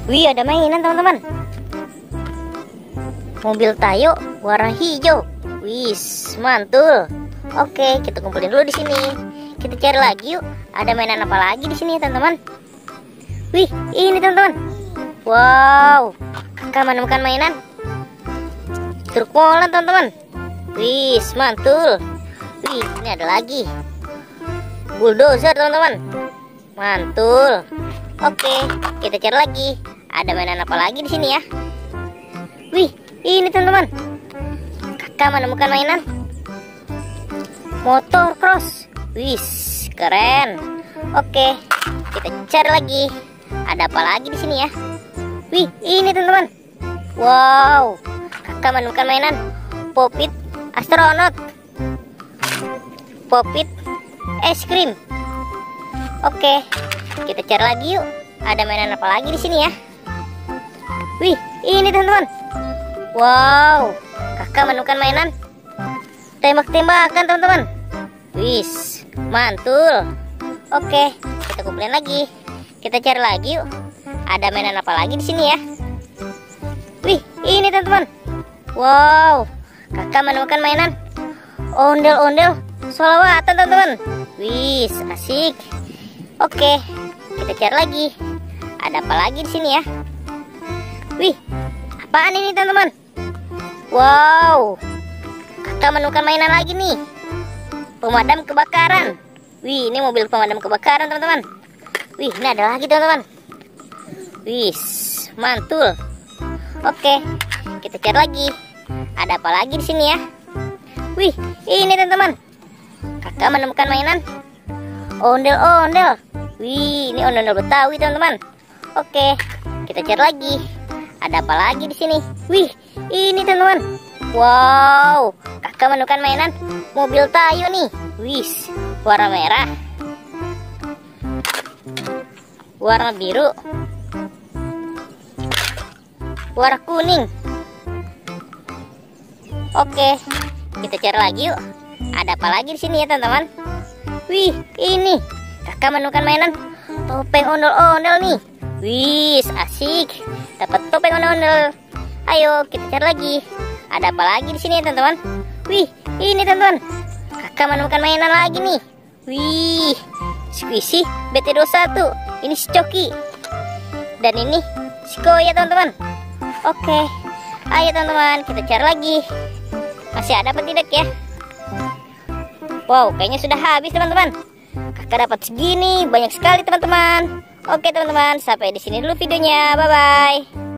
Wih, ada mainan teman-teman. Mobil Tayo warna hijau. Wis, mantul. Oke, kita kumpulin dulu di sini. Kita cari lagi yuk. Ada mainan apa lagi di sini ya teman-teman? Wih, ini teman-teman. Wow, kakak menemukan mainan truk molen teman-teman. Wis, mantul. Wih, ini ada lagi bulldozer teman-teman. Mantul. Oke, kita cari lagi. Ada mainan apa lagi di sini ya? Wih, ini teman-teman. Kakak menemukan mainan motor cross. Wis, keren. Oke, kita cari lagi. Ada apa lagi di sini ya? Wih, ini teman-teman. Wow, kakak menemukan mainan Pop-It astronot. Pop-It es krim. Oke, kita cari lagi yuk. Ada mainan apa lagi di sini ya? Wih, ini teman-teman. Wow, kakak menemukan mainan tembak-tembakan teman-teman. Wis, mantul. Oke, kita kumpulin lagi. Kita cari lagi yuk. Ada mainan apa lagi di sini ya? Wih, ini teman-teman. Wow, kakak menemukan mainan ondel-ondel sholawatan teman-teman. Wis, asik. Oke, kita cari lagi. Ada apa lagi di sini ya? Wih, apaan ini teman-teman? Wow, kakak menemukan mainan lagi nih. Pemadam kebakaran. Wih, ini mobil pemadam kebakaran teman-teman. Wih, ini ada lagi teman-teman. Wis, mantul. Oke, kita cari lagi. Ada apa lagi di sini ya? Wih, ini teman-teman. Kakak menemukan mainan ondel-ondel. Wih, ini ondel-ondel Betawi teman-teman. Oke, kita cari lagi. Ada apa lagi di sini? Wih, ini teman-teman. Wow, kakak menemukan mainan mobil Tayo nih. Wis, warna merah, warna biru, warna kuning. Oke, kita cari lagi yuk. Ada apa lagi di sini ya teman-teman? Wih, ini kakak menemukan mainan topeng ondel-ondel nih. Wis, asik. Dapat topeng ondel-ondel. Ayo kita cari lagi. Ada apa lagi di sini ya teman-teman? Wih, ini teman-teman. Kakak menemukan mainan lagi nih. Wih, Squishy BT21. Ini si Coki. Dan ini si Koya teman-teman. Oke, ayo teman-teman, kita cari lagi. Masih ada apa tidak ya? Wow, kayaknya sudah habis teman-teman. Kakak dapat segini, banyak sekali teman-teman. Oke teman-teman, sampai di sini dulu videonya. Bye bye.